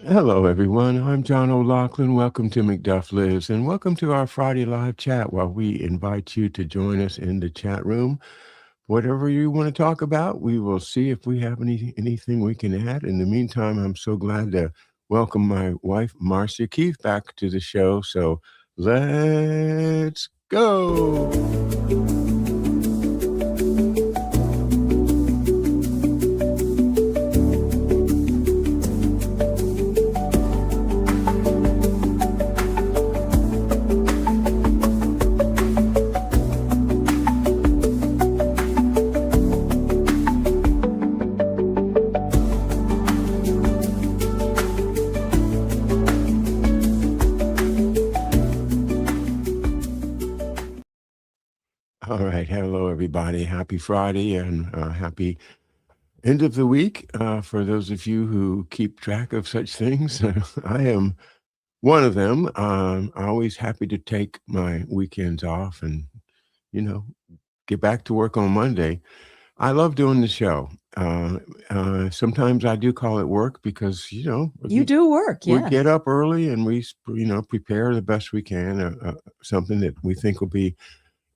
Hello, everyone. I'm John O'Loughlin. Welcome to McDuff Lives, and welcome to our Friday live chat while we invite you to join us in the chat room. Whatever you want to talk about, we will see if we have anything we can add. In the meantime, I'm so glad to welcome my wife, Marcia Keith, back to the show. So let's go. All right. Hello, everybody. Happy Friday and happy end of the week. For those of you who keep track of such things, I am one of them. Always happy to take my weekends off and, you know, get back to work on Monday. I love doing the show. Sometimes I do call it work because, You do work, we yeah. get up early and we, prepare the best we can, something that we think will be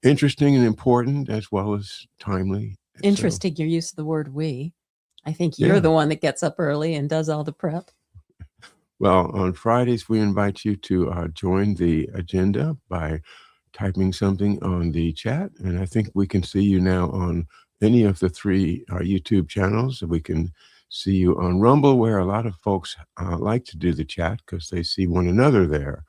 interesting and important as well as timely. So, Interesting your use of the word we. I think you're yeah. the one that gets up early and does all the prep. Well, on Fridays, we invite you to join the agenda by typing something on the chat. And I think we can see you now on any of the three YouTube channels. We can see you on Rumble, where a lot of folks like to do the chat because they see one another there,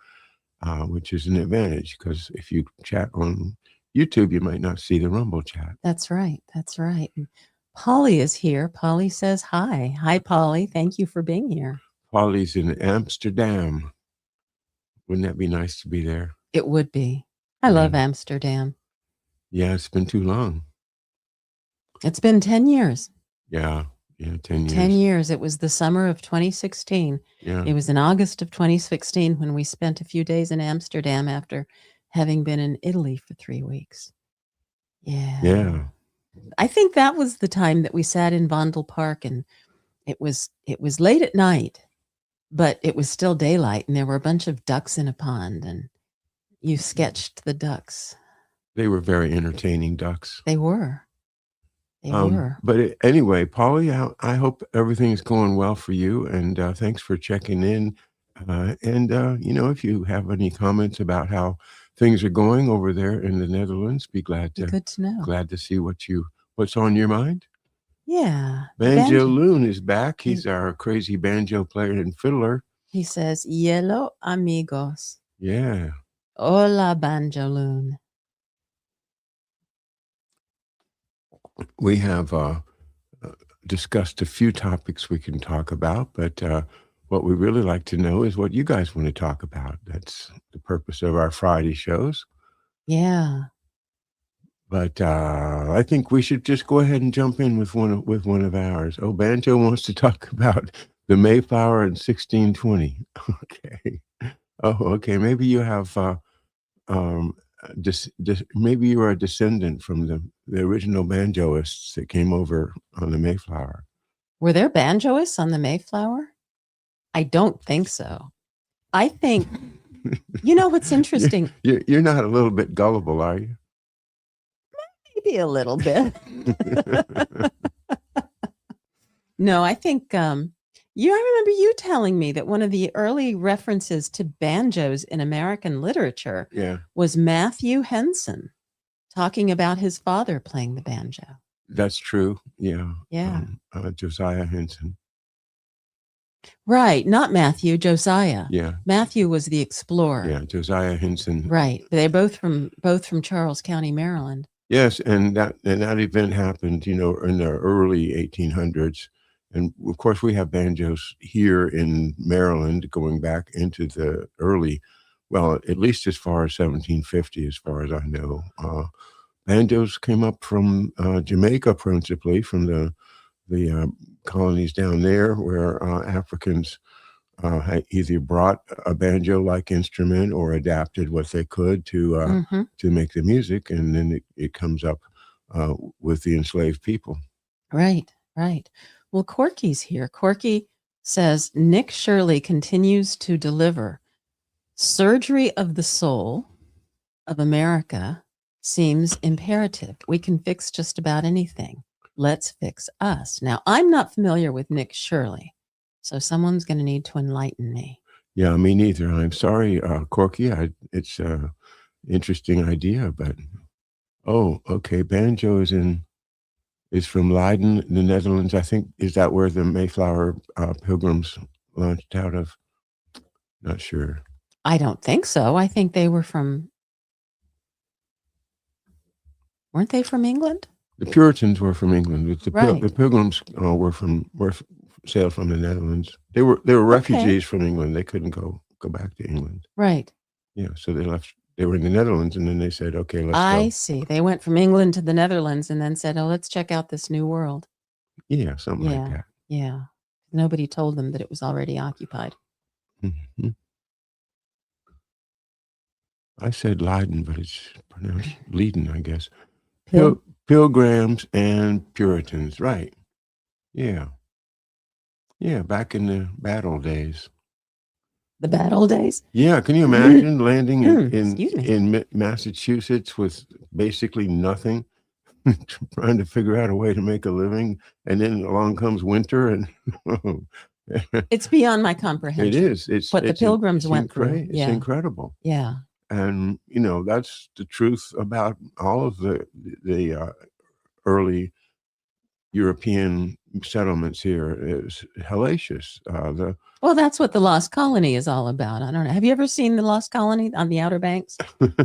which is an advantage because if you chat on YouTube, you might not see the Rumble chat. That's right. That's right. And Polly is here. Polly says hi. Hi, Polly. Thank you for being here. Polly's in Amsterdam. Wouldn't that be nice to be there? It would be. I love Amsterdam. Yeah, it's been too long. It's been 10 years. Yeah, 10 years. 10 years. It was the summer of 2016. Yeah. It was in August of 2016 when we spent a few days in Amsterdam after having been in Italy for 3 weeks. Yeah. Yeah. I think that was the time that we sat in Vondel Park, and it was late at night, but it was still daylight, and there were a bunch of ducks in a pond, and you sketched the ducks. They were very entertaining ducks. They were. They were. But anyway, Polly, I hope everything is going well for you, and thanks for checking in. If you have any comments about how things are going over there in the Netherlands, be glad to Good to know. glad to see what's on your mind. Yeah. Banjo Loon is back. He's our crazy banjo player and fiddler. He says, "Yellow amigos." Yeah. Hola, Banjo Loon. We have discussed a few topics we can talk about, but what we really like to know is what you guys want to talk about. That's the purpose of our Friday shows. Yeah. But I think we should just go ahead and jump in with one of ours. Oh, Banjo wants to talk about the Mayflower in 1620. Okay. Oh, okay. Maybe you have maybe you are a descendant from the original banjoists that came over on the Mayflower. Were there banjoists on the Mayflower? I don't think so. I think, you know what's interesting? You're not a little bit gullible, are you? Maybe a little bit. No, I think, I remember you telling me that one of the early references to banjos in American literature was Matthew Henson talking about his father playing the banjo. That's true. Yeah. Yeah. Josiah Henson. Right. Not Matthew, Josiah. Yeah. Matthew was the explorer. Yeah. Josiah Henson. Right. They're both from Charles County, Maryland. Yes. And that event happened, in the early 1800s. And of course, we have banjos here in Maryland going back into the early, well, at least as far as 1750, as far as I know. Banjos came up from Jamaica, principally from the colonies down there, where Africans had either brought a banjo-like instrument or adapted what they could to make the music, and then it comes up with the enslaved people. Right, right. Well, Corky's here. Corky says Nick Shirley continues to deliver. Surgery of the soul of America seems imperative. We can fix just about anything. Let's fix us. Now, I'm not familiar with Nick Shirley, so someone's going to need to enlighten me. Yeah, me neither. I'm sorry, Corky. It's an interesting idea, but okay. Banjo is from Leiden, the Netherlands. I think, is that where the Mayflower Pilgrims launched out of? Not sure. I don't think so. I think they were weren't they from England? The Puritans were from England. Right. The Pilgrims were sailed from the Netherlands. They were refugees from England. They couldn't go back to England. Right. Yeah, so they left. They were in the Netherlands, and then they said, "Okay, let's go." I see. They went from England to the Netherlands, and then said, "Oh, let's check out this new world." Yeah, something like that. Yeah. Nobody told them that it was already occupied. Mm-hmm. I said Leiden, but it's pronounced Leiden, I guess. Pilgrims and Puritans, right? Yeah. Yeah, back in the bad old days. The bad old days? Yeah, can you imagine landing in Massachusetts with basically nothing, trying to figure out a way to make a living, and then along comes winter, and it's beyond my comprehension. It is. It's what the Pilgrims went through. It's incredible. Yeah. And that's the truth about all of the early European settlements here. Is hellacious. Well, that's what the Lost Colony is all about. I don't know. Have you ever seen the Lost Colony on the Outer Banks?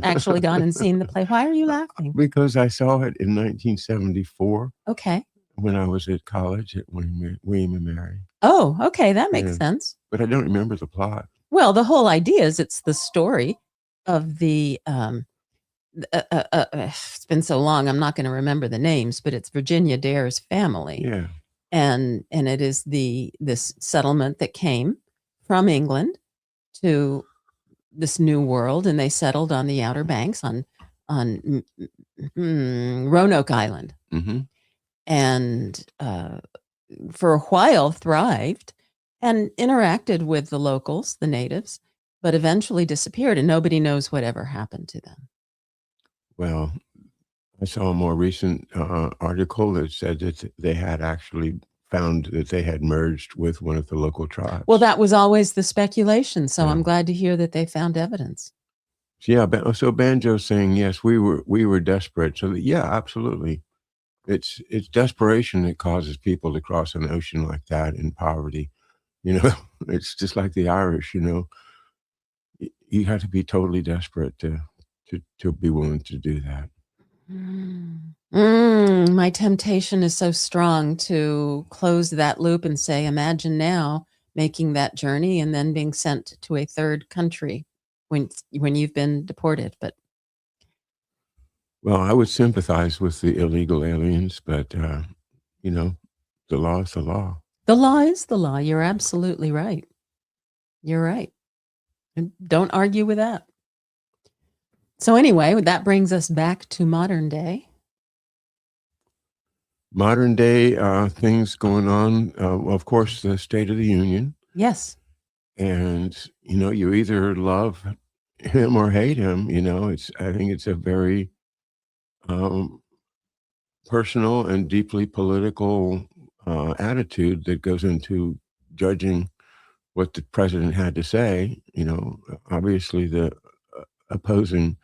Actually gone and seen the play? Why are you laughing? Because I saw it in 1974. Okay. When I was at college at William and Mary. Oh, okay. That makes sense. But I don't remember the plot. Well, the whole idea is it's the story of the it's been so long, I'm not going to remember the names, but it's Virginia Dare's family. Yeah. And it is this settlement that came from England to this new world, and they settled on the Outer Banks on Roanoke Island. Mm-hmm. And for a while thrived and interacted with the locals, the natives, but eventually disappeared, and nobody knows whatever happened to them. Well, I saw a more recent article that said that they had actually found that they had merged with one of the local tribes. Well, that was always the speculation, so I'm glad to hear that they found evidence. Yeah, so Banjo's saying, yes, we were desperate. So yeah, absolutely. It's desperation that causes people to cross an ocean like that in poverty. It's just like the Irish, you have to be totally desperate to be willing to do that. My temptation is so strong to close that loop and say, imagine now making that journey and then being sent to a third country when you've been deported. But well, I would sympathize with the illegal aliens, but the law is the law. The law is the law. You're absolutely right. You're right. And don't argue with that. So anyway, that brings us back to modern day. Modern day things going on. Of course, the State of the Union. Yes. And, you either love him or hate him. I think it's a very personal and deeply political attitude that goes into judging what the president had to say. Obviously the opposing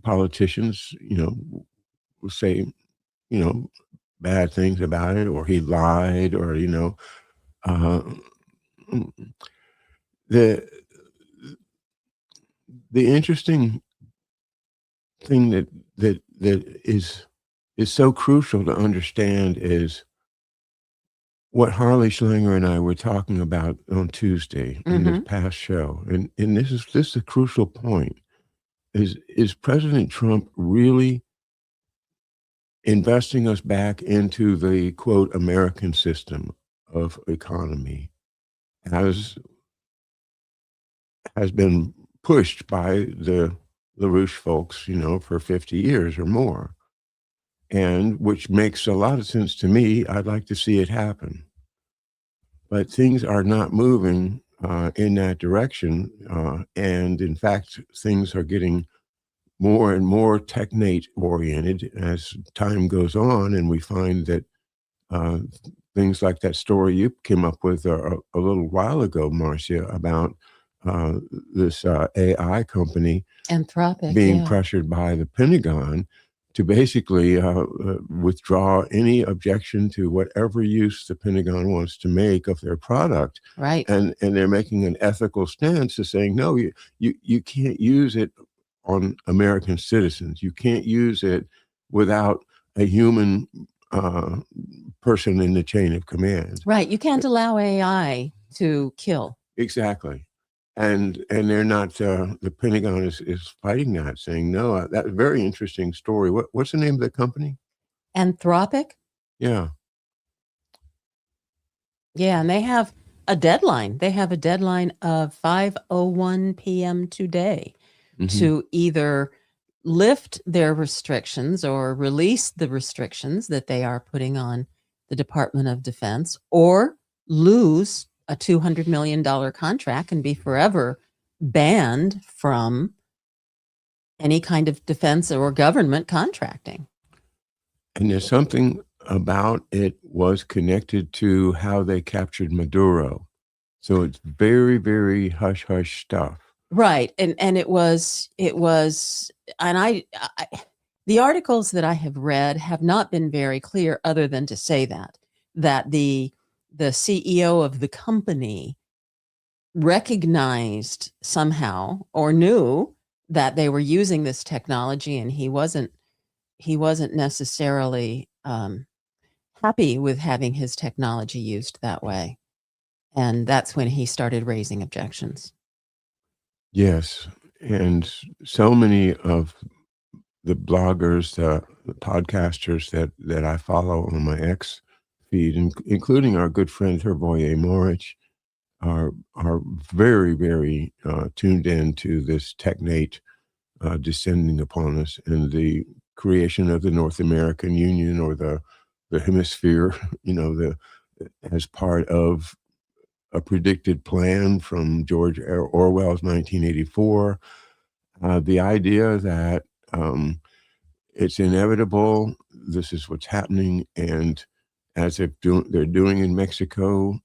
politicians, will say, bad things about it, or he lied, or, the interesting thing that is so crucial to understand is what Harley Schlanger and I were talking about on Tuesday in this past show. And this is a crucial point. Is President Trump really investing us back into the, quote, American system of economy has been pushed by the LaRouche folks, for 50 years or more, and which makes a lot of sense to me. I'd like to see it happen. but things are not moving in that direction. And in fact, things are getting more and more technate oriented as time goes on, and we find that uh, things like that story you came up with a little while ago, Marcia, about uh, this AI company Anthropic, being yeah. pressured by the Pentagon to basically withdraw any objection to whatever use the Pentagon wants to make of their product. Right. And they're making an ethical stance to saying, no, you can't use it on American citizens. You can't use it without a human person in the chain of command. Right. You can't allow AI to kill. Exactly. And they're not, the Pentagon is fighting that, saying, no, that's a very interesting story. What's the name of the company? Anthropic? Yeah. Yeah, and they have a deadline. They have a deadline of 5:01 p.m. today to either lift their restrictions or release the restrictions that they are putting on the Department of Defense, or lose a $200 million contract and be forever banned from any kind of defense or government contracting. And there's something about it was connected to how they captured Maduro. So it's very, very hush hush stuff. Right. And it was, and I the articles that I have read have not been very clear, other than to say that the CEO of the company recognized somehow or knew that they were using this technology, and he wasn't necessarily happy with having his technology used that way. And that's when he started raising objections. Yes. And so many of the bloggers, the podcasters that I follow on my X feed, including our good friend Hervoye Morich, are very, very tuned in to this technate descending upon us and the creation of the North American Union, or the hemisphere, as part of a predicted plan from George Orwell's 1984. The idea that it's inevitable, this is what's happening, and as they're doing in Mexico,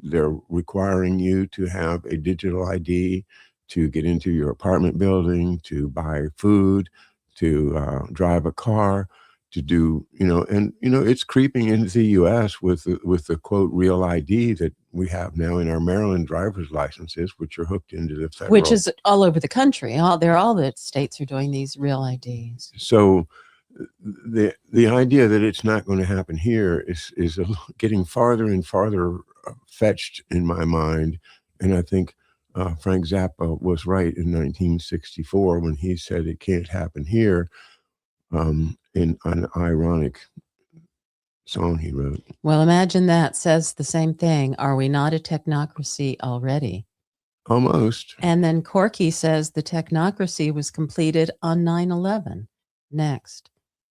they're requiring you to have a digital ID to get into your apartment building, to buy food, to drive a car, to do, it's creeping into the U.S. with the quote real ID that we have now in our Maryland driver's licenses, which are hooked into the federal. Which is all over the country. All the states are doing these real IDs. So the idea that it's not going to happen here is getting farther and farther fetched in my mind. And I think Frank Zappa was right in 1964 when he said it can't happen here, in an ironic song he wrote. Well, Imagine That says the same thing. Are we not a technocracy already? Almost. And then Corky says the technocracy was completed on 9/11. Next.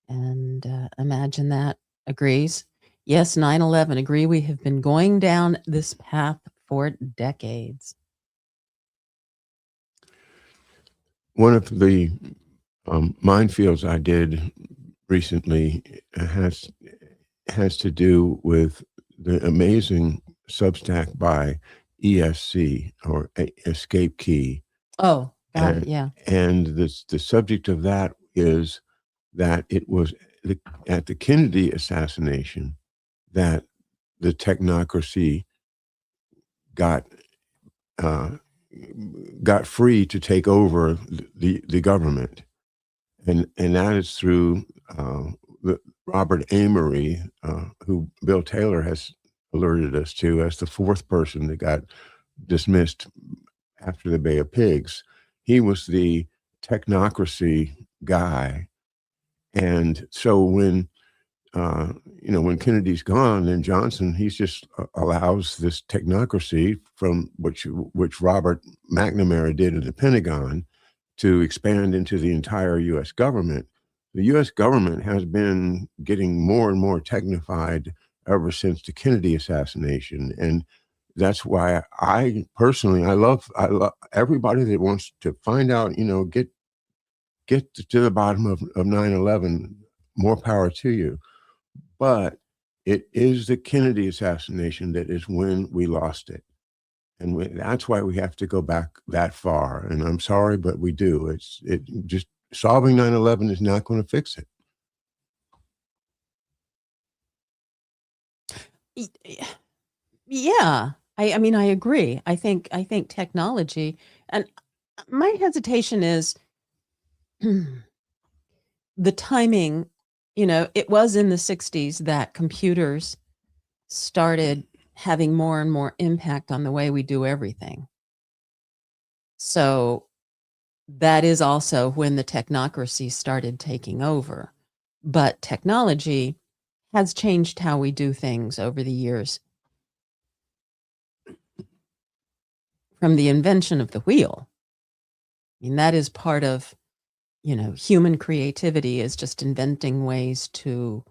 And Imagine That agrees. Yes, 9/11 agree. We have been going down this path for decades. One of the minefields I did recently has to do with the amazing Substack by ESC, or Escape Key. Oh, got it. Yeah. And the subject of that is that it was at the Kennedy assassination that the technocracy got free to take over the government, and that is through Robert Amory, who Bill Taylor has alerted us to as the fourth person that got dismissed after the Bay of Pigs. He was the technocracy guy. And so when Kennedy's gone, then Johnson, he's just allows this technocracy from which Robert McNamara did in the Pentagon to expand into the entire U.S. government. The U.S. government has been getting more and more technified ever since the Kennedy assassination. And that's why I personally, I love everybody that wants to find out, get to the bottom of 9/11, more power to you. But it is the Kennedy assassination that is when we lost it. And that's why we have to go back that far. And I'm sorry, but we do. It just solving 9/11 is not going to fix it. Yeah. I mean, I agree. I think technology, and my hesitation is the timing. It was in the 60s that computers started having more and more impact on the way we do everything. So that is also when the technocracy started taking over. But technology has changed how we do things over the years. From the invention of the wheel. I mean, that is part of, human creativity, is just inventing ways to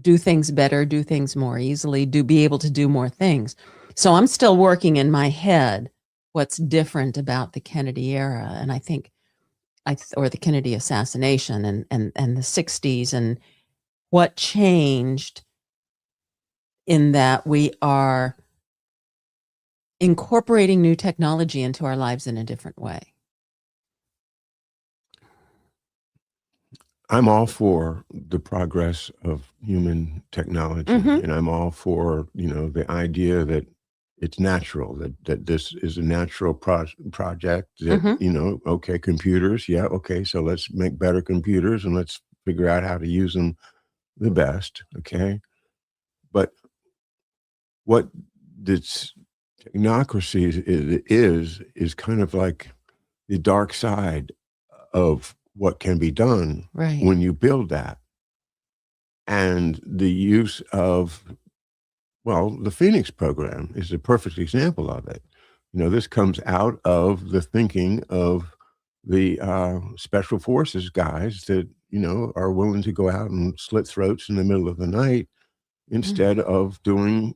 do things better, do things more easily, be able to do more things. So I'm still working in my head what's different about the Kennedy era, and I think, or the Kennedy assassination, and the 60s, and what changed in that we are incorporating new technology into our lives in a different way. I'm all for the progress of human technology, and I'm all for, the idea that it's natural, that this is a natural project, that, okay, computers, yeah, okay, so let's make better computers and let's figure out how to use them the best, okay? But what this technocracy is kind of like the dark side of what can be done when you build that. And the use of, the Phoenix program is a perfect example of it. This comes out of the thinking of the special forces guys that, are willing to go out and slit throats in the middle of the night instead of doing,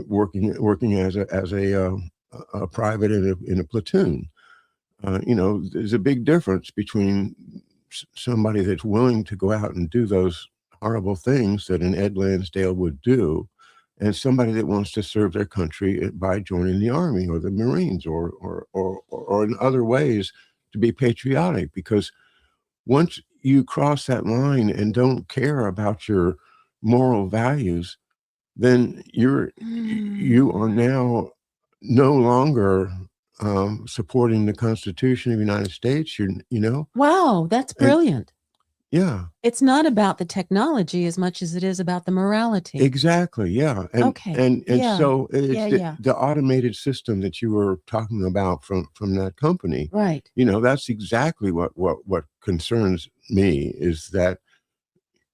working as a private in a platoon. There's a big difference between somebody that's willing to go out and do those horrible things that an Ed Lansdale would do, and somebody that wants to serve their country by joining the Army or the Marines or in other ways to be patriotic. Because once you cross that line and don't care about your moral values, then you are now no longer supporting the Constitution of the United States. Wow, that's brilliant. Yeah. It's not about the technology as much as it is about the morality. Exactly. Yeah. And, okay. And so it's the automated system that you were talking about from that company. Right. That's exactly what concerns me, is that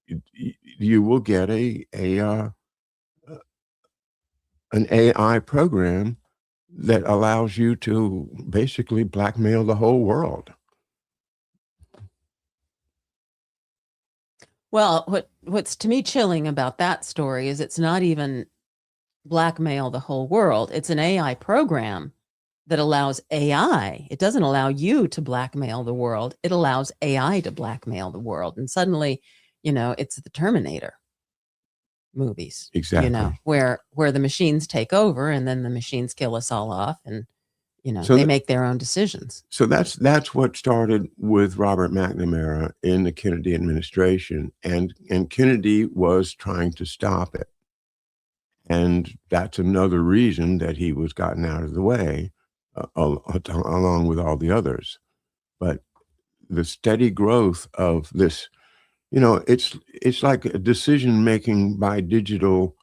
you will get an AI program that allows you to basically blackmail the whole world. Well, what's to me chilling about that story is it's not even blackmail the whole world. It's an AI program that allows AI. It doesn't allow you to blackmail the world. It allows AI to blackmail the world. And suddenly, it's the Terminator movies. Exactly. Where the machines take over and then the machines kill us all off, and so they make their own decisions. So that's what started with Robert McNamara in the Kennedy administration, and Kennedy was trying to stop it. And that's another reason that he was gotten out of the way, along with all the others. But the steady growth of this, it's like a decision making by digital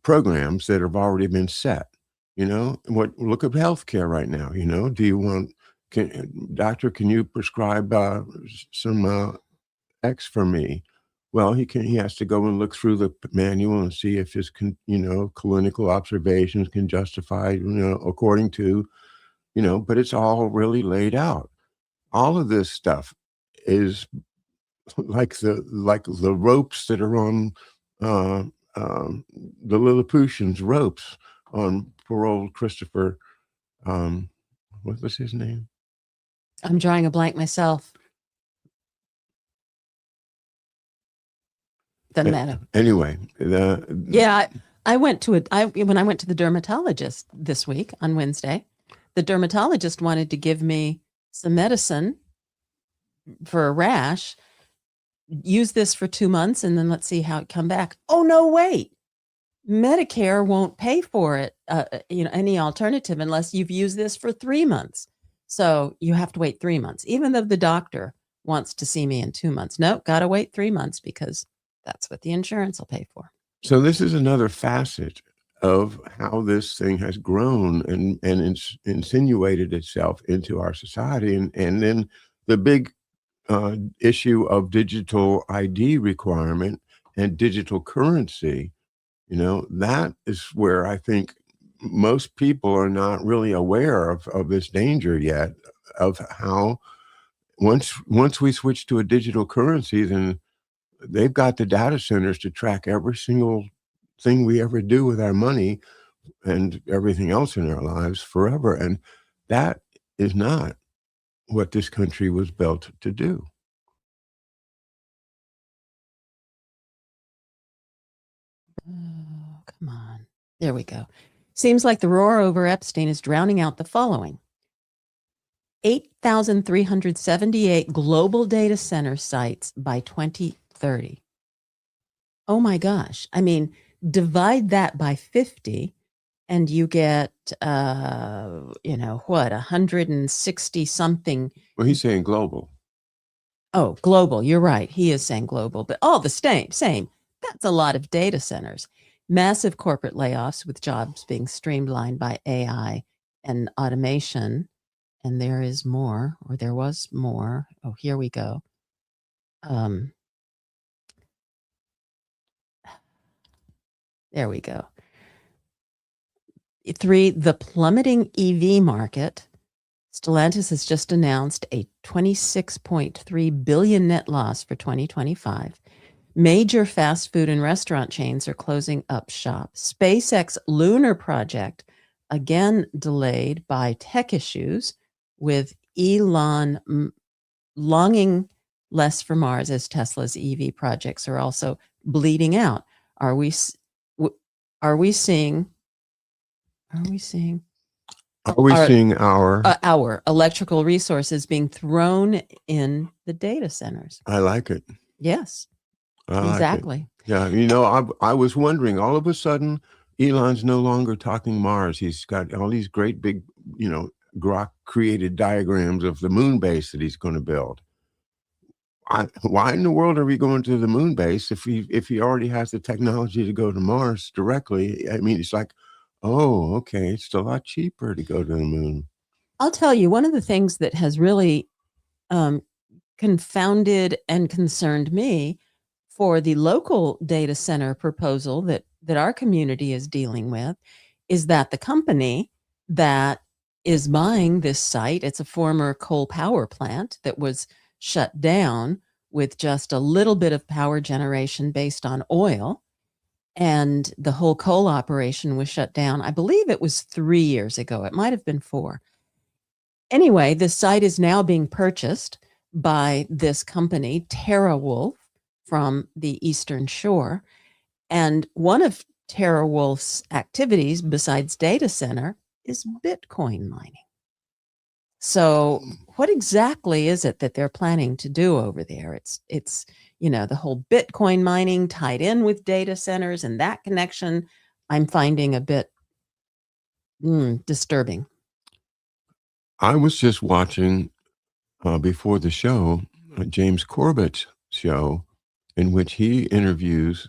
programs that have already been set. Look at healthcare right now. Do you want, doctor, can you prescribe some X for me? Well, he has to go and look through the manual and see if his clinical observations can justify, according to, but it's all really laid out. All of this stuff is like the ropes that are on the Lilliputians ropes on poor old Christopher. What was his name? I'm drawing a blank myself. Doesn't matter. Anyway, I went to when I went to the dermatologist this week on Wednesday. The dermatologist wanted to give me some medicine for a rash. Use this for 2 months and then let's see how it come back. Oh no, wait. Medicare won't pay for it, any alternative unless you've used this for 3 months. So you have to wait 3 months, even though the doctor wants to see me in 2 months. Nope, got to wait 3 months because that's what the insurance will pay for. So this is another facet of how this thing has grown and insinuated itself into our society. And then the big issue of digital ID requirement and digital currency, that is where I think most people are not really aware of this danger yet, of how once we switch to a digital currency, then they've got the data centers to track every single thing we ever do with our money and everything else in our lives forever. And that is not what this country was built to do. Oh, come on. There we go. Seems like the roar over Epstein is drowning out the following. 8,378 global data center sites by 2030. Oh my gosh. I mean, divide that by 50 and you get, 160 something. Well, he's saying global. Oh, global. You're right. He is saying global, but all the same. That's a lot of data centers. Massive corporate layoffs with jobs being streamlined by AI and automation. And there is more, or there was more. Oh, here we go. There we go. 3, the plummeting EV market. Stellantis has just announced a $26.3 billion net loss for 2025. Major fast food and restaurant chains are closing up shop. SpaceX lunar project, again delayed by tech issues, with Elon longing less for Mars as Tesla's EV projects are also bleeding out. Are we seeing our electrical resources being thrown in the data centers? I like it. Yes, exactly. Like yeah, I was wondering, all of a sudden, Elon's no longer talking Mars. He's got all these great big, Grok created diagrams of the moon base that he's going to build. Why in the world are we going to the moon base if he already has the technology to go to Mars directly? I mean, it's like, oh, okay, it's a lot cheaper to go to the moon. I'll tell you, one of the things that has really confounded and concerned me for the local data center proposal that our community is dealing with is that the company that is buying this site, it's a former coal power plant that was shut down with just a little bit of power generation based on oil. And the whole coal operation was shut down. I believe it was 3 years ago. It might have been 4. Anyway, the site is now being purchased by this company, TerraWolf, from the Eastern Shore. And one of TerraWolf's activities, besides data center, is Bitcoin mining. So what exactly is it that they're planning to do over there? It's the whole Bitcoin mining tied in with data centers, and that connection I'm finding a bit disturbing. I was just watching before the show, James Corbett's show, in which he interviews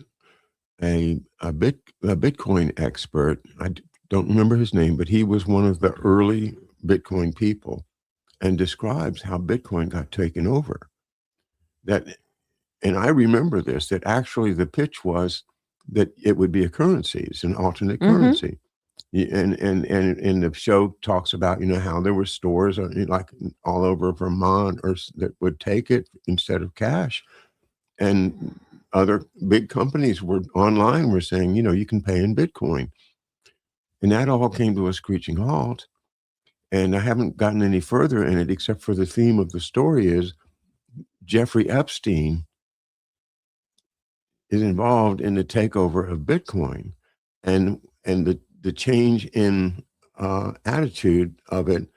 a Bitcoin expert. I don't remember his name, but he was one of the early Bitcoin people, and describes how Bitcoin got taken over. And I remember this, that actually the pitch was that it would be a currency. It's an alternate currency. And the show talks about, how there were stores like all over Vermont that would take it instead of cash. and other big companies were online were saying, you can pay in Bitcoin. And that all came to a screeching halt. And I haven't gotten any further in it, except for the theme of the story is Jeffrey Epstein is involved in the takeover of Bitcoin, and the change in attitude of it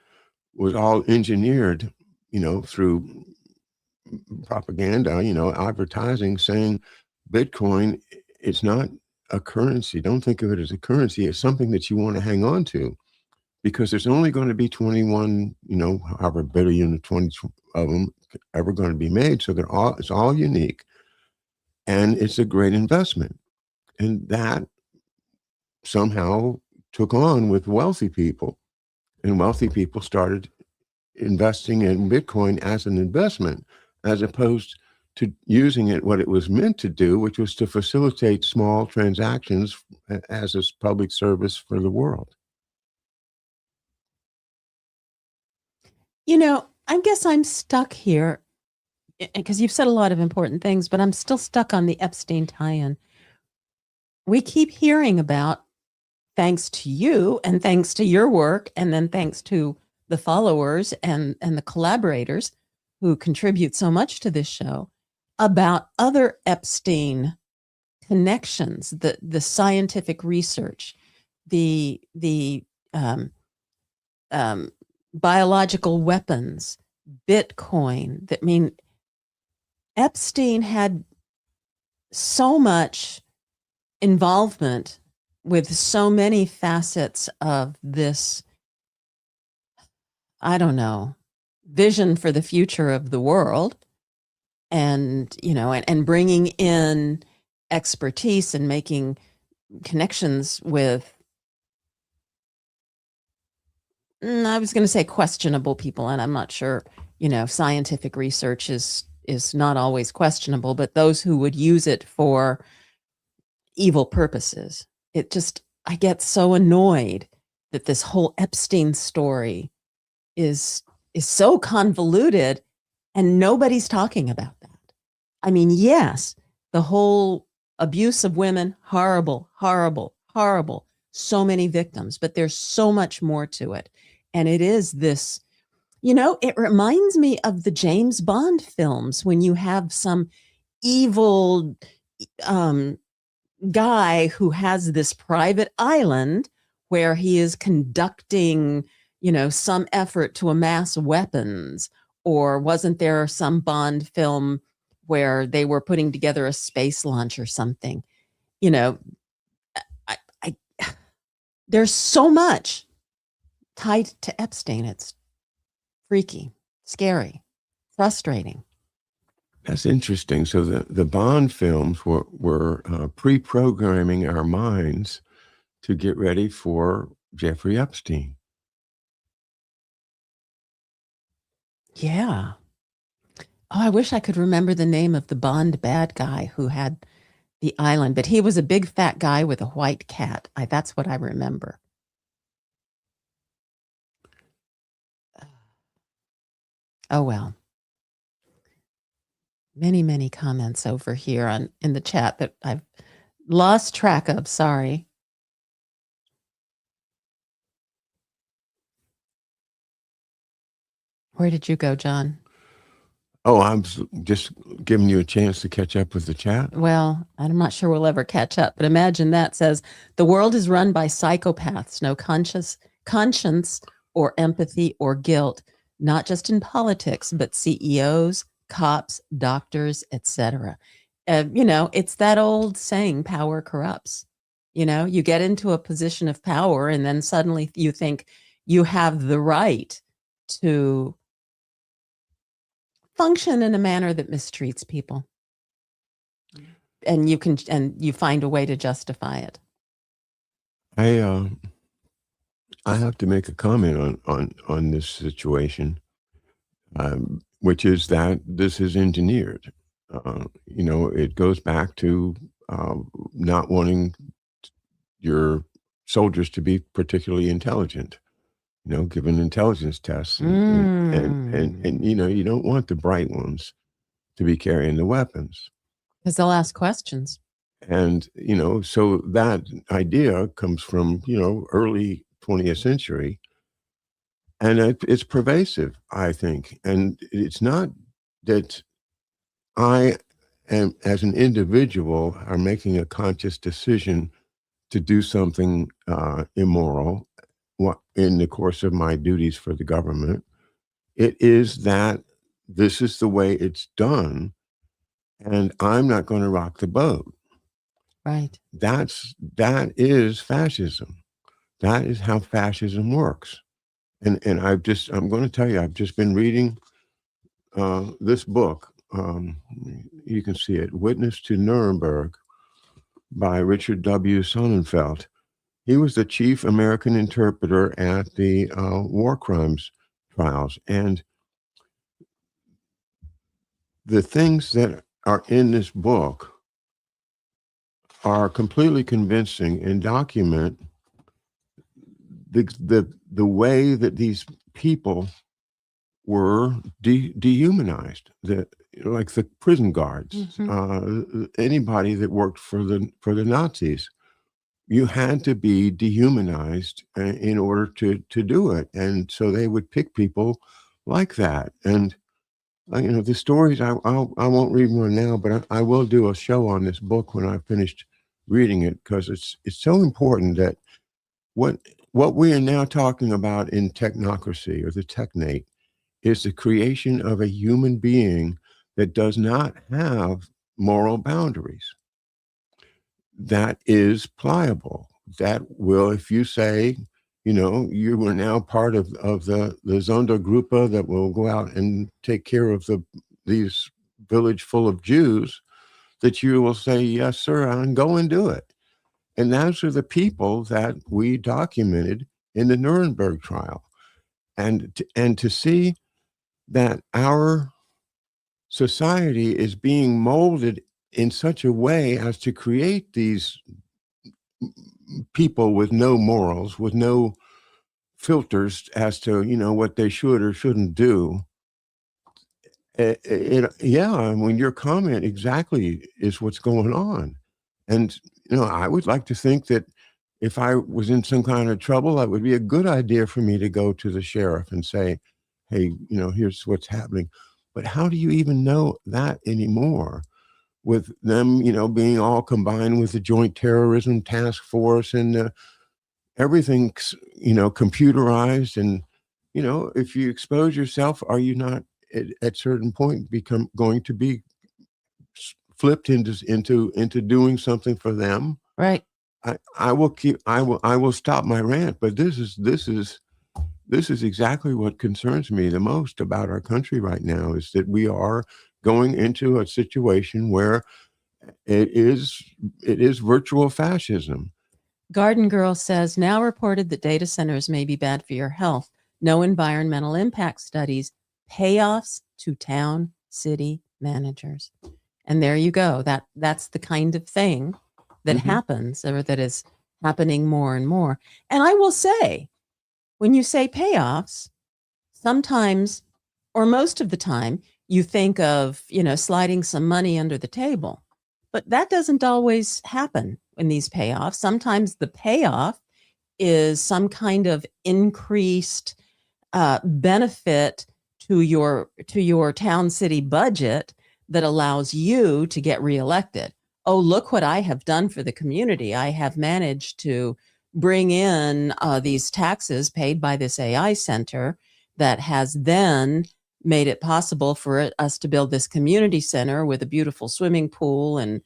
was all engineered, through propaganda, advertising, saying Bitcoin, it's not a currency. Don't think of it as a currency. It's something that you want to hang on to, because there's only going to be 21, however billion, 20 of them ever going to be made. So it's all unique, and it's a great investment. And that somehow took on with wealthy people, and wealthy people started investing in Bitcoin as an investment, as opposed to using it what it was meant to do, which was to facilitate small transactions as a public service for the world. I guess I'm stuck here because you've said a lot of important things, but I'm still stuck on the Epstein tie-in. We keep hearing about, thanks to you and thanks to your work, and then thanks to the followers and the collaborators who contribute so much to this show, about other Epstein connections, the scientific research, the biological weapons, Bitcoin. Epstein had so much involvement with so many facets of this, I don't know, vision for the future of the world, and bringing in expertise and making connections with, I was going to say questionable people, and I'm not sure, scientific research is not always questionable, but those who would use it for evil purposes. I get so annoyed that this whole Epstein story is so convoluted and nobody's talking about that. I mean, yes, the whole abuse of women, horrible, horrible, horrible. So many victims, but there's so much more to it. And it is this, it reminds me of the James Bond films, when you have some evil guy who has this private island where he is conducting, some effort to amass weapons. Or wasn't there some Bond film where they were putting together a space launch or something? There's so much tied to Epstein. It's freaky, scary, frustrating. That's interesting. So the Bond films were pre-programming our minds to get ready for Jeffrey Epstein. Yeah. Oh, I wish I could remember the name of the Bond bad guy who had the island, but he was a big fat guy with a white cat. That's what I remember. Oh, well. Many, many comments over here in the chat that I've lost track of. Sorry. Where did you go, John? Oh, I'm just giving you a chance to catch up with the chat. Well, I'm not sure we'll ever catch up, but imagine that. Says, the world is run by psychopaths, no conscience or empathy or guilt, not just in politics, but CEOs, cops, doctors, etc. It's that old saying, power corrupts. You get into a position of power and then suddenly you think you have the right to function in a manner that mistreats people. And you find a way to justify it. I have to make a comment on this situation, which is that this is engineered. It goes back to not wanting your soldiers to be particularly intelligent. Given intelligence tests, and you don't want the bright ones to be carrying the weapons. Because they'll ask questions. And, so that idea comes from, early 20th century. And it's pervasive, I think. And it's not that I am, as an individual, are making a conscious decision to do something immoral in the course of my duties for the government. It is that this is the way it's done, and I'm not going to rock the boat. Right. That is fascism. That is how fascism works. And I'm going to tell you, I've just been reading this book. You can see it, Witness to Nuremberg, by Richard W. Sonnenfeld. He was the chief American interpreter at the war crimes trials. And the things that are in this book are completely convincing and document the way that these people were dehumanized, like the prison guards, anybody that worked for the Nazis. You had to be dehumanized in order to do it, and so they would pick people like that. And the stories, I won't read one now, but I will do a show on this book when I've finished reading it, because it's so important that what we are now talking about in technocracy, or the technate, is the creation of a human being that does not have moral boundaries, that is pliable, that will, if you say, you are now part of the Sondergruppe that will go out and take care of these village full of Jews, that you will say, yes, sir, and go and do it. And those are the people that we documented in the Nuremberg trial. And to see that our society is being molded in such a way as to create these people with no morals, with no filters as to, what they should or shouldn't do. When your comment exactly is what's going on. And, I would like to think that if I was in some kind of trouble, that would be a good idea for me to go to the sheriff and say, hey, here's what's happening. But how do you even know that anymore, with them, being all combined with the Joint Terrorism Task Force, and everything's, computerized. And, if you expose yourself, are you not at certain point going to be flipped into doing something for them? Right. I will stop my rant, but this is exactly what concerns me the most about our country right now, is that we are going into a situation where it is virtual fascism. Garden Girl says, now reported that data centers may be bad for your health. No environmental impact studies. Payoffs to town city managers. And there you go. That's the kind of thing that happens, or that is happening more and more. And I will say, when you say payoffs, sometimes, or most of the time, you think of, sliding some money under the table. But that doesn't always happen in these payoffs. Sometimes the payoff is some kind of increased benefit to your town city budget that allows you to get reelected. Oh, look what I have done for the community. I have managed to bring in these taxes paid by this AI center that has then made it possible for us to build this community center with a beautiful swimming pool and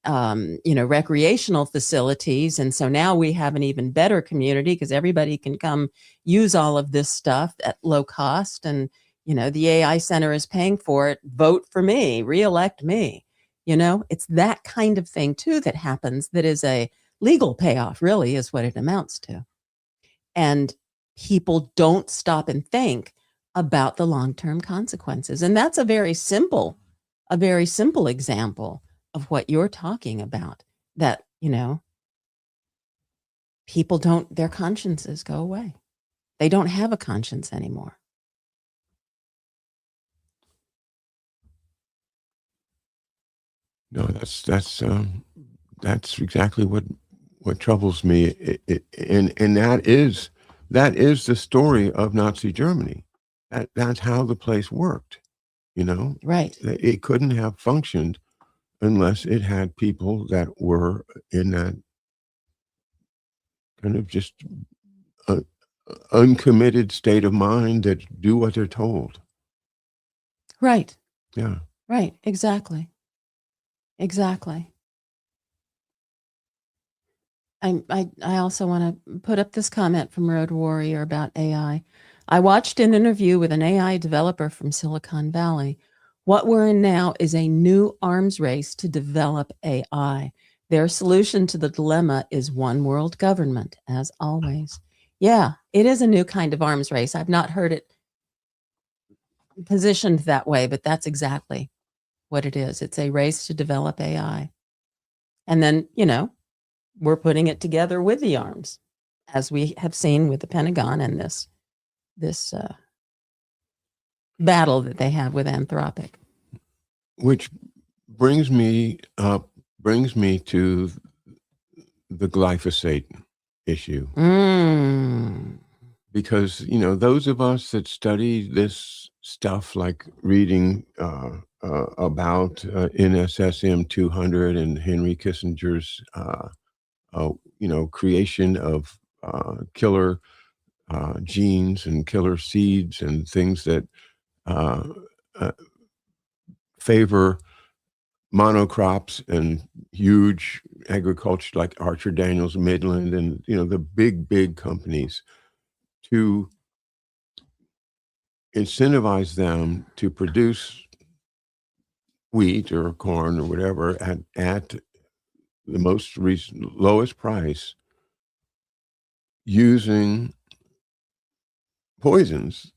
recreational facilities. And so now we have an even better community because everybody can come use all of this stuff at low cost. And, the AI center is paying for it. Vote for me, reelect me. It's that kind of thing too that happens, that is a legal payoff, really, is what it amounts to. And people don't stop and think about the long-term consequences. And that's a very simple example of what you're talking about, that, people their consciences go away. They don't have a conscience anymore. No, that's exactly what troubles me, and that is the story of Nazi Germany. That's how the place worked. You know, Right. it couldn't have functioned unless it had people that were in that kind of just uh, uncommitted state of mind that do what they're told. Right. Yeah. Right. Exactly. Exactly. I also want to put up this comment from Road Warrior about AI. I watched an interview with an AI developer from Silicon Valley. What we're in now is a new arms race to develop AI. Their solution to the dilemma is one world government, as always. Yeah, it is a new kind of arms race. I've not heard it positioned that way, but that's exactly what it is. It's a race to develop AI. And then, we're putting it together with the arms, as we have seen with the Pentagon and this battle that they have with Anthropic. Which brings me to the glyphosate issue. Because those of us that study this stuff, like reading about NSSM 200 and Henry Kissinger's creation of killer genes and killer seeds and things that favor monocrops and huge agriculture like Archer Daniels Midland and the big companies, to incentivize them to produce wheat or corn or whatever at the lowest price, using poisons,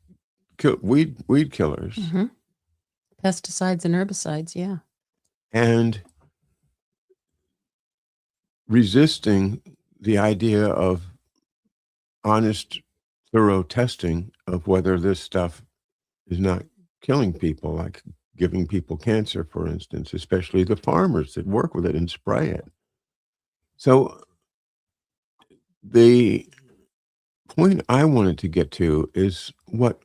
weed killers, pesticides and herbicides, yeah, and resisting the idea of honest, thorough testing of whether this stuff is not killing people, like giving people cancer, for instance, especially the farmers that work with it and spray it. So the point I wanted to get to is what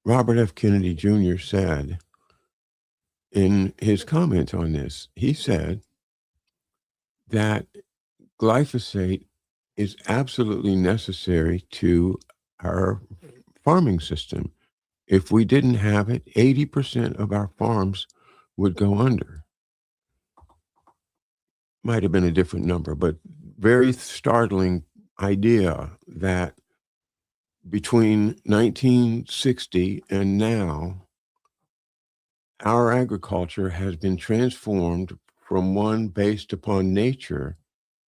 Robert F. Kennedy Jr. said in his comments on this. He said that glyphosate is absolutely necessary to our farming system. If we didn't have it, 80% of our farms would go under. Might have been a different number, but very startling idea that between 1960 and now, our agriculture has been transformed from one based upon nature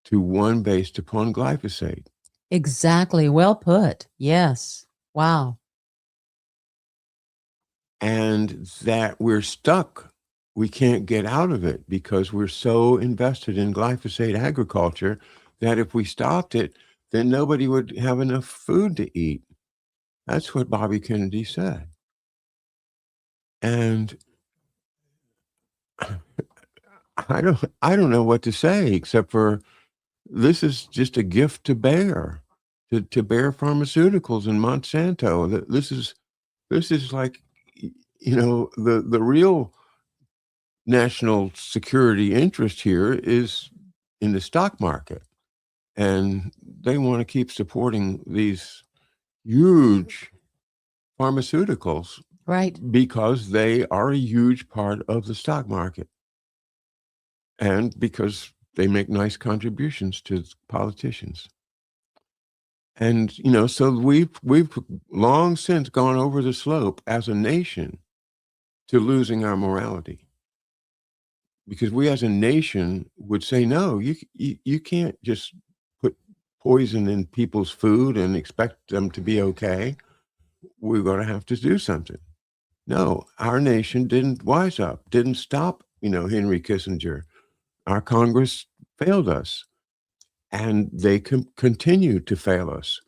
to one based upon glyphosate. Exactly. Well put. Yes. Wow. And that we're stuck. We can't get out of it because we're so invested in glyphosate agriculture that if we stopped it, then nobody would have enough food to eat. That's what Bobby Kennedy said. And I don't know what to say except for this is just a gift to Bayer, to Bayer Pharmaceuticals and Monsanto. This is like, the real national security interest here is in the stock market, and they want to keep supporting these huge pharmaceuticals, right? Because they are a huge part of the stock market, and because they make nice contributions to politicians. And so we've long since gone over the slope as a nation to losing our morality, because we as a nation would say, no, you can't just put poison in people's food and expect them to be okay. We're going to have to do something. No, our nation didn't wise up, didn't stop, Henry Kissinger. Our Congress failed us, and they continue to fail us.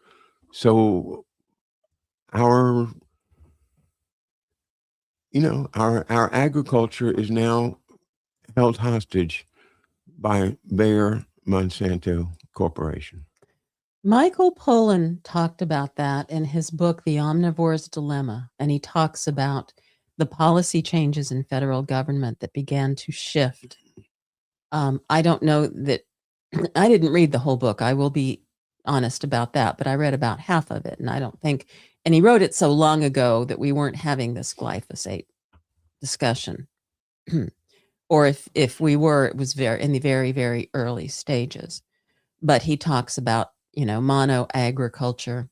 So our our agriculture is now held hostage by Bayer Monsanto Corporation. Michael Pollan talked about that in his book, The Omnivore's Dilemma, and he talks about the policy changes in federal government that began to shift. I don't know that I didn't read the whole book. I will be honest about that, but I read about half of it, and I don't think, and he wrote it so long ago that we weren't having this glyphosate discussion. Or if we were, it was in the very, very early stages. But he talks about, mono agriculture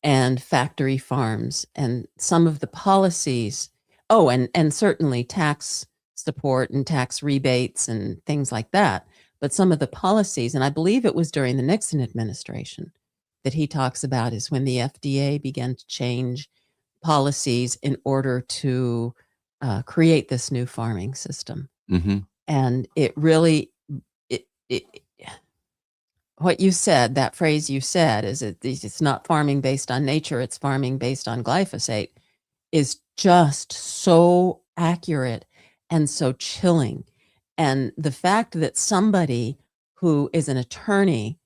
and factory farms and some of the policies. Oh, and certainly tax support and tax rebates and things like that. But some of the policies, and I believe it was during the Nixon administration that he talks about, is when the FDA began to change policies in order to create this new farming system. Mm-hmm. And it really, what you said, that phrase you said, is it's not farming based on nature, it's farming based on glyphosate, is just so accurate and so chilling. And the fact that somebody who is an attorney,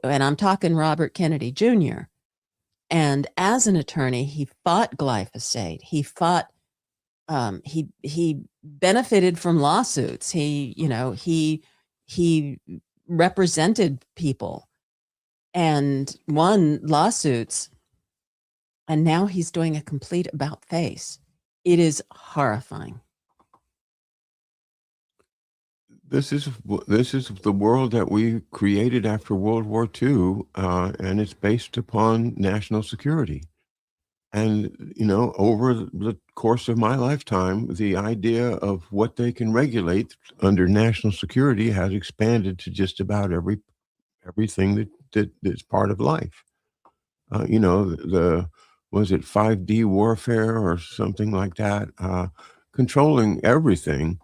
and I'm talking Robert Kennedy Jr., and as an attorney, he fought glyphosate. He fought, he benefited from lawsuits. He represented people and won lawsuits. And now he's doing a complete about face. It is horrifying. This is the world that we created after World War II, and it's based upon national security. And, over the course of my lifetime, the idea of what they can regulate under national security has expanded to just about everything that's part of life. Was it 5D warfare or something like that, controlling everything.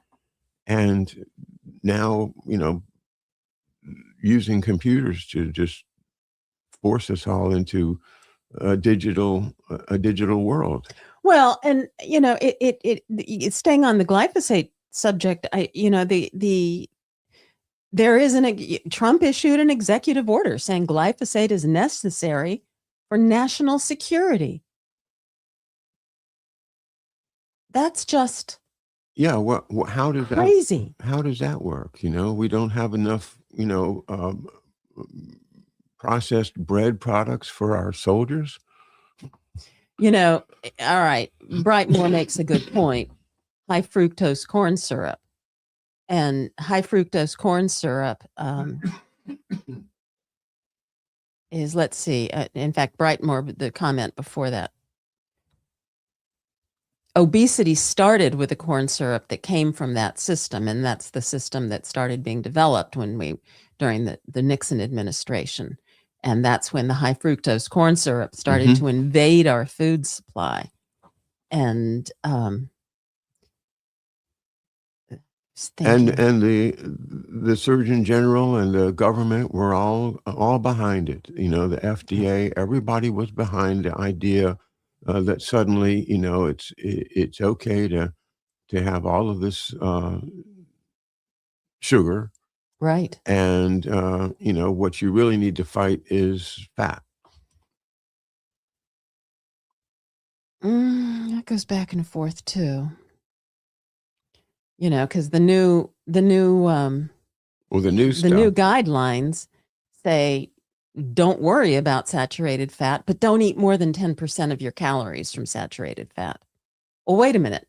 And now, using computers to just force us all into a digital world. Well, and it's staying on the glyphosate subject. Trump issued an executive order saying glyphosate is necessary for national security. That's just how does crazy. How does that work? We don't have enough, processed bread products for our soldiers. All right. Brightmore makes a good point. High fructose corn syrup. And high fructose corn syrup is, let's see, in fact, Brightmore, the comment before that. Obesity started with a corn syrup that came from that system, and that's the system that started being developed during the Nixon administration. And that's when the high fructose corn syrup started to invade our food supply. And the Surgeon General and the government were all behind it. The FDA, everybody was behind the idea that suddenly, it's okay to have all of this sugar. Right. And, what you really need to fight is fat. That goes back and forth too. Because the new guidelines say, don't worry about saturated fat, but don't eat more than 10% of your calories from saturated fat. Well, wait a minute.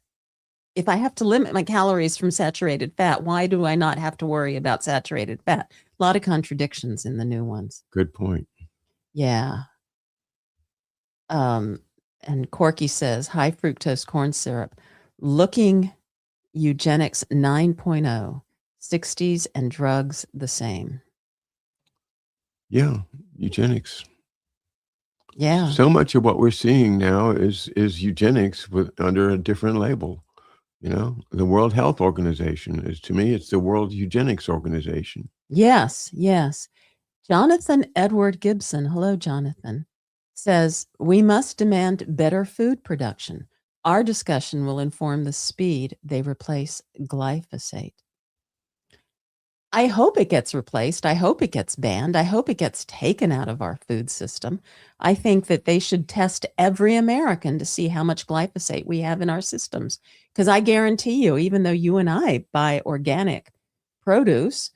If I have to limit my calories from saturated fat, why do I not have to worry about saturated fat? A lot of contradictions in the new ones. Good point. Yeah. And Corky says, high fructose corn syrup, looking eugenics 9.0, 60s and drugs the same. Yeah, eugenics. Yeah. So much of what we're seeing now is eugenics under a different label. The World Health Organization to me, it's the World Eugenics Organization. Yes, yes. Jonathan Edward Gibson, hello, Jonathan, says, we must demand better food production. Our discussion will inform the speed they replace glyphosate. I hope it gets replaced. I hope it gets banned. I hope it gets taken out of our food system. I think that they should test every American to see how much glyphosate we have in our systems. Because I guarantee you, even though you and I buy organic produce,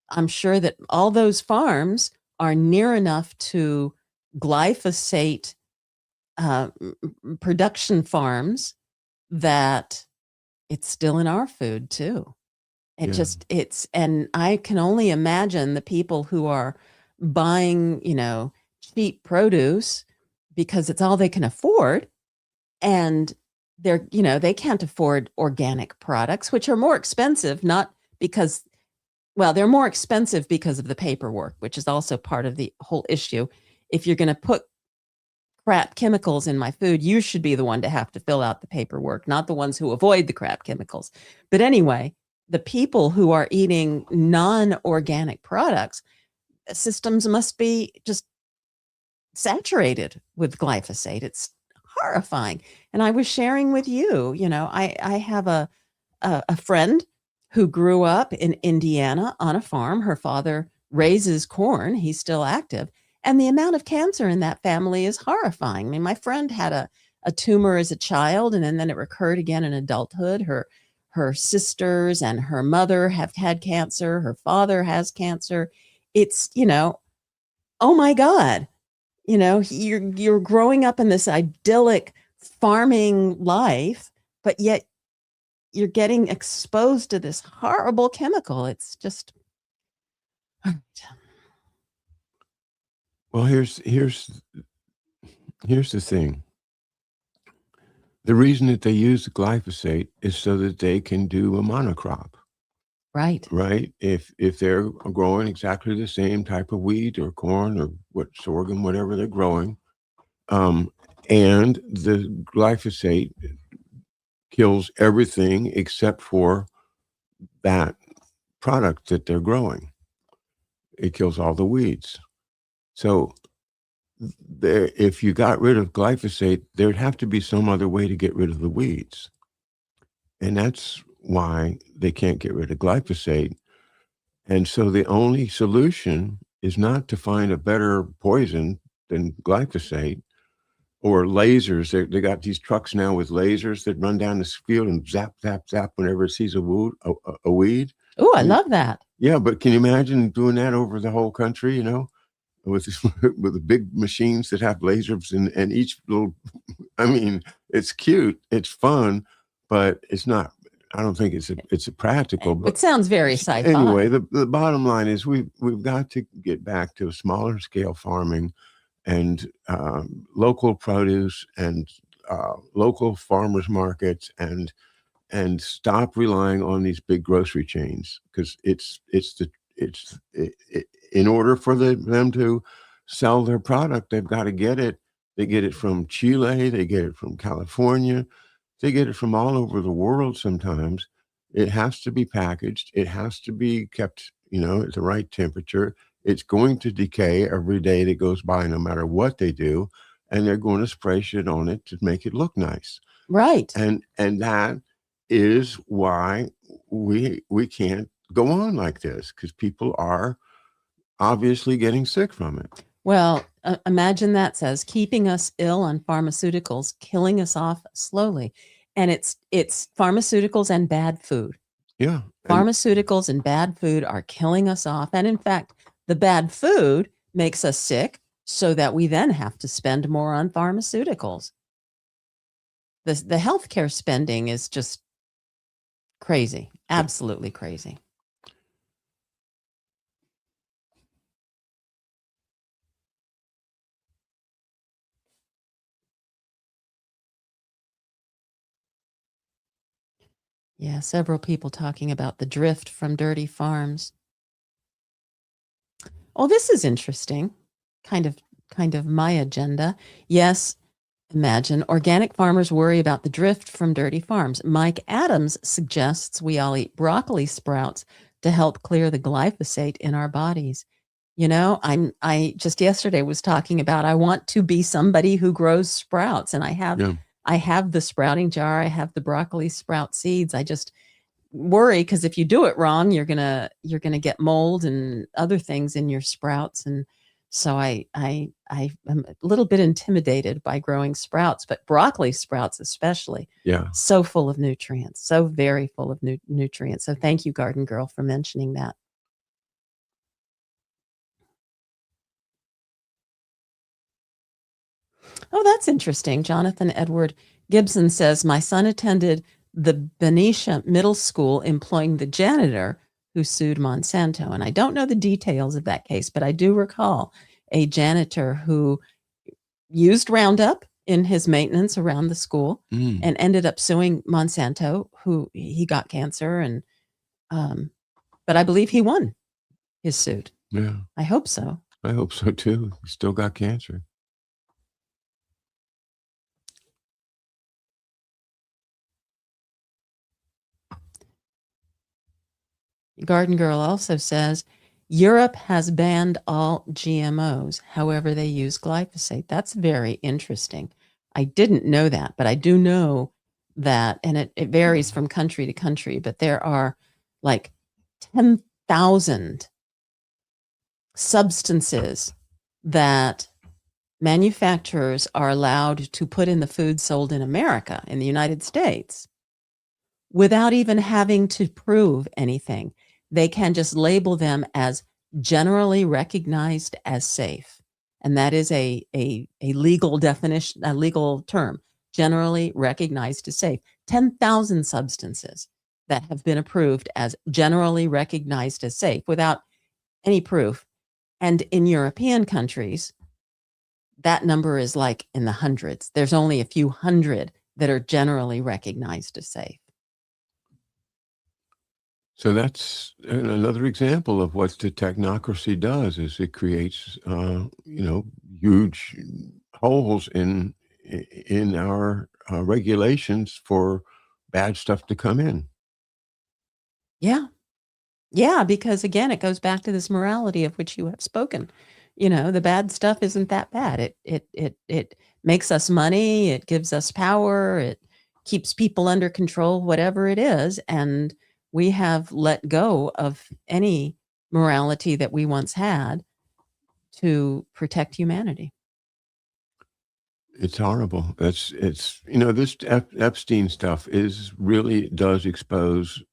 I'm sure that all those farms are near enough to glyphosate production farms that it's still in our food too. And I can only imagine the people who are buying, cheap produce because it's all they can afford. And they can't afford organic products, which are more expensive, not because, they're more expensive because of the paperwork, which is also part of the whole issue. If you're going to put crap chemicals in my food, you should be the one to have to fill out the paperwork, not the ones who avoid the crap chemicals. But anyway, the people who are eating non-organic products, systems must be just saturated with glyphosate. It's horrifying. And I was sharing with you, I have a friend who grew up in Indiana on a farm. Her father raises corn. He's still active. And the amount of cancer in that family is horrifying. I mean, my friend had a tumor as a child, and then it recurred again in adulthood. Her sisters and her mother have had cancer. Her father has cancer. It's, oh my God, you're growing up in this idyllic farming life, but yet you're getting exposed to this horrible chemical. It's just. Well, here's the thing. The reason that they use the glyphosate is so that they can do a monocrop. Right. Right. If they're growing exactly the same type of wheat or corn or sorghum, whatever they're growing, and the glyphosate kills everything except for that product that they're growing. It kills all the weeds. So if you got rid of glyphosate, there'd have to be some other way to get rid of the weeds. And that's why they can't get rid of glyphosate. And so the only solution is not to find a better poison than glyphosate or lasers. They got these trucks now with lasers that run down this field and zap, zap, zap whenever it sees a weed. Oh, I love that. Yeah, but can you imagine doing that over the whole country, with the big machines that have lasers and each little, I mean, it's cute, it's fun, but it's not. I don't think it's a practical. But it sounds very sci-fi. Anyway, the bottom line is we've got to get back to smaller scale farming and local produce and local farmers markets and stop relying on these big grocery chains, because in order for them to sell their product, they've got to get it. They get it from Chile, they get it from California, they get it from all over the world. Sometimes it has to be packaged. It has to be kept, at the right temperature. It's going to decay every day that goes by, no matter what they do. And they're going to spray shit on it to make it look nice. Right. And that is why we can't go on like this, because people are obviously getting sick from it. Well, imagine that says keeping us ill on pharmaceuticals, killing us off slowly. And it's pharmaceuticals and bad food. Yeah. Pharmaceuticals and bad food are killing us off. And in fact, the bad food makes us sick so that we then have to spend more on pharmaceuticals. The healthcare spending is just crazy. Absolutely crazy. Yeah, several people talking about the drift from dirty farms. Oh, this is interesting. Kind of my agenda. Yes, imagine organic farmers worry about the drift from dirty farms. Mike Adams suggests we all eat broccoli sprouts to help clear the glyphosate in our bodies. I just yesterday was talking about I want to be somebody who grows sprouts, and I have I have the sprouting jar. I have the broccoli sprout seeds. I just worry because if you do it wrong, you're gonna get mold and other things in your sprouts. And so I am a little bit intimidated by growing sprouts, but broccoli sprouts especially. Yeah. So full of nutrients, so very full of nutrients. So thank you, Garden Girl, for mentioning that. Oh, that's interesting. Jonathan Edward Gibson says, my son attended the Benicia Middle School employing the janitor who sued Monsanto. And I don't know the details of that case, but I do recall a janitor who used Roundup in his maintenance around the school and ended up suing Monsanto, who he got cancer. And but I believe he won his suit. Yeah. I hope so. I hope so too. He still got cancer. Garden Girl also says, Europe has banned all GMOs. However, they use glyphosate. That's very interesting. I didn't know that, but I do know that, and it varies from country to country, but there are like 10,000 substances that manufacturers are allowed to put in the food sold in America, in the United States, without even having to prove anything. They can just label them as generally recognized as safe. And that is a legal definition, a legal term, generally recognized as safe. 10,000 substances that have been approved as generally recognized as safe without any proof. And in European countries, that number is like in the hundreds. There's only a few hundred that are generally recognized as safe. So that's another example of what the technocracy does, is it creates, huge holes in our regulations for bad stuff to come in. Yeah. Yeah, because again, it goes back to this morality of which you have spoken. The bad stuff isn't that bad. It makes us money, it gives us power, it keeps people under control, whatever it is. And we have let go of any morality that we once had to protect humanity. It's horrible. This Epstein stuff does expose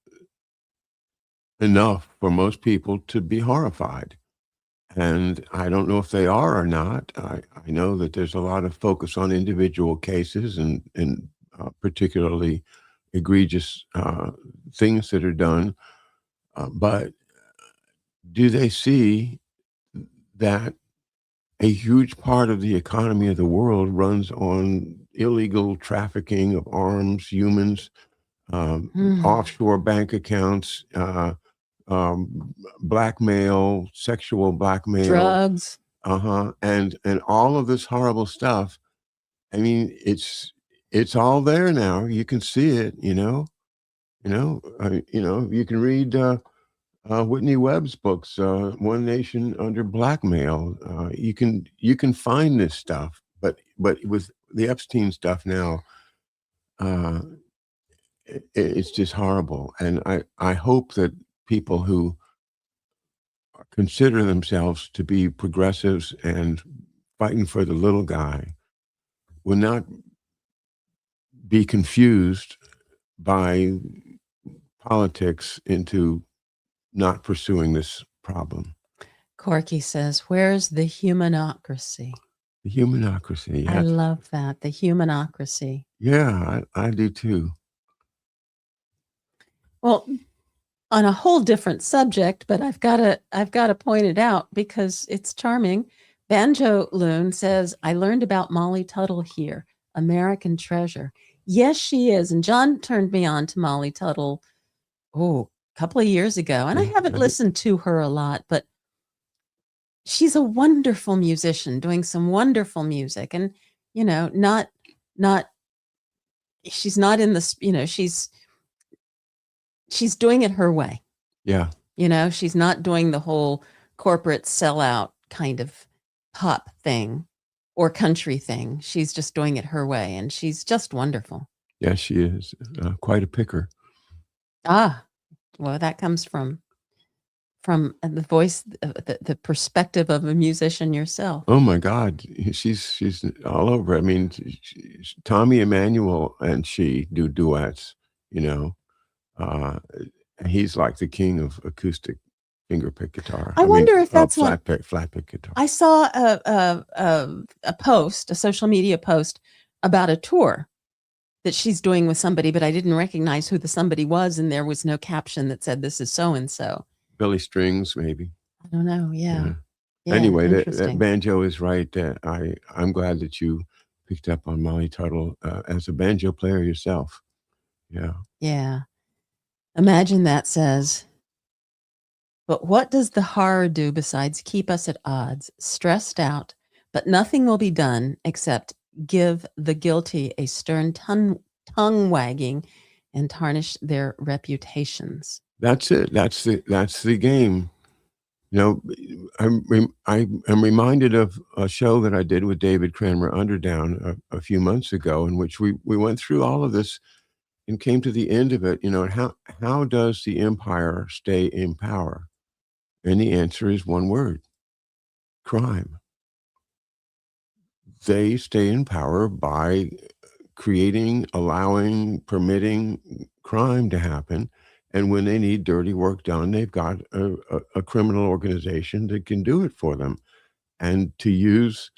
enough for most people to be horrified. And I don't know if they are or not. I know that there's a lot of focus on individual cases and particularly egregious things that are done. But do they see that a huge part of the economy of the world runs on illegal trafficking of arms, humans, offshore bank accounts, blackmail, sexual blackmail, drugs, and all of this horrible stuff. I mean, it's all there now. You can see it. You can read Whitney Webb's books, One Nation Under Blackmail. You can find this stuff, but with the Epstein stuff now, it's just horrible. And I hope that people who consider themselves to be progressives and fighting for the little guy will not be confused by politics into not pursuing this problem. Corky says, where's the humanocracy? The humanocracy. I love that. The humanocracy. Yeah, I do too. Well, on a whole different subject, but I've got to point it out because it's charming. Banjo Loon says, I learned about Molly Tuttle here, American treasure. Yes, she is. And John turned me on to Molly Tuttle, a couple of years ago. And I haven't listened to her a lot, but she's a wonderful musician doing some wonderful music. And, she's not in this, she's doing it her way. Yeah. She's not doing the whole corporate sellout kind of pop thing. or country thing. She's just doing it her way, and she's just wonderful. Yes, she is quite a picker. Ah, well, that comes from the voice, the perspective of a musician yourself. Oh my God, she's all over. I mean, Tommy Emmanuel and she do duets. You know, he's like the king of acoustic fingerpick guitar. I wonder if that's flat pick guitar. I saw a post, a social media post about a tour that she's doing with somebody, but I didn't recognize who the somebody was, and there was no caption that said this is so and so. Billy Strings, maybe. I don't know. Yeah. Anyway, that banjo is right. I'm glad that you picked up on Molly Tuttle as a banjo player yourself. Yeah. Yeah. Imagine that says, but what does the horror do besides keep us at odds, stressed out, but nothing will be done except give the guilty a stern tongue wagging and tarnish their reputations. That's it. That's the game. You know, I'm reminded of a show that I did with David Cranmer Underdown a few months ago, in which we went through all of this and came to the end of it. You know, how does the empire stay in power? And the answer is one word: crime. They stay in power by creating, allowing, permitting crime to happen. And when they need dirty work done, they've got a criminal organization that can do it for them. And to use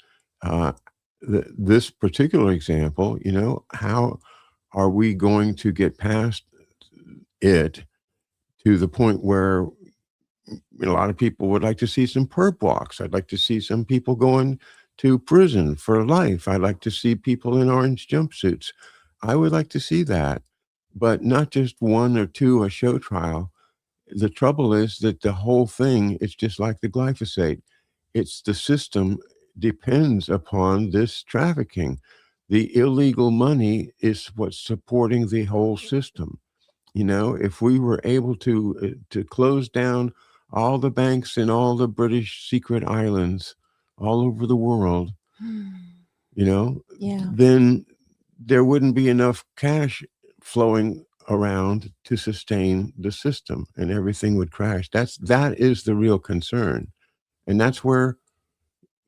this particular example, you know, how are we going to get past it to the point where a lot of people would like to see some perp walks? I'd like to see some people going to prison for life. I'd like to see people in orange jumpsuits. I would like to see that, but not just one or two a show trial. The trouble is that the whole thing is just like the glyphosate. It's the system depends upon this trafficking. The illegal money is what's supporting the whole system. You know, if we were able to close down all the banks in all the British secret islands all over the world, you know, then there wouldn't be enough cash flowing around to sustain the system, and everything would crash. That is the real concern. And that's where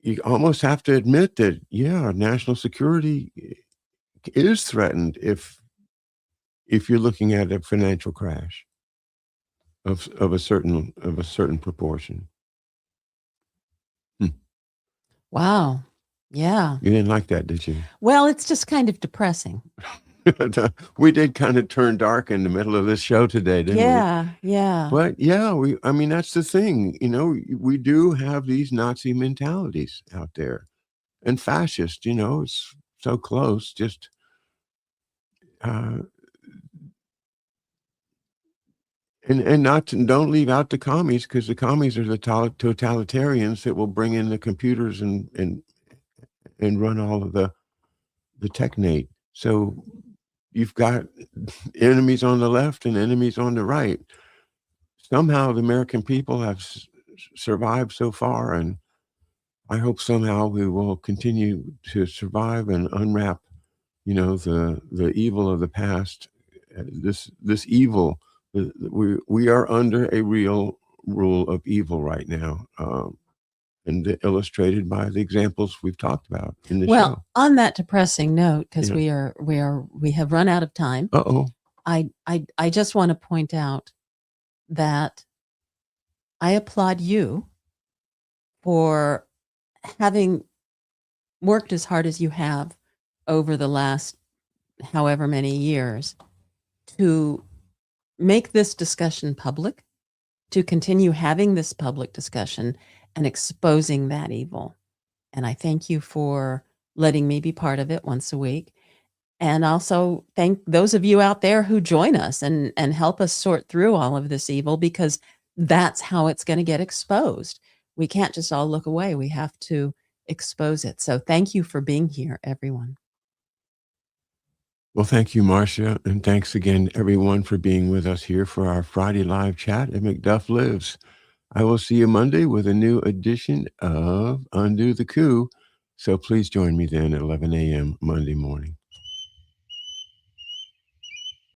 you almost have to admit that, yeah, national security is threatened if you're looking at a financial crash of a certain proportion. Wow. Yeah. You didn't like that, did you? Well, it's just kind of depressing. We did kind of turn dark in the middle of this show today, didn't we? Yeah. But yeah, I mean, that's the thing. You know, we do have these Nazi mentalities out there, and fascist, you know, it's so close. Just and don't leave out the commies, because the commies are the totalitarians that will bring in the computers and run all of the technate. So you've got enemies on the left and enemies on the right. Somehow the American people have survived so far, and I hope somehow we will continue to survive and unwrap, you know, the evil of the past. This evil, we are under a real rule of evil right now, and illustrated by the examples we've talked about in this show. On that depressing note, because we have run out of time. I just want to point out that I applaud you for having worked as hard as you have over the last however many years to make this discussion public, to continue having this public discussion and exposing that evil. And I thank you for letting me be part of it once a week. And also thank those of you out there who join us and help us sort through all of this evil, because that's how it's going to get exposed. We can't just all look away. We have to expose it. So thank you for being here, everyone. Well, thank you, Marcia. And thanks again, everyone, for being with us here for our Friday live chat at McDuff Lives. I will see you Monday with a new edition of Undo the Coup. So please join me then at 11 a.m. Monday morning.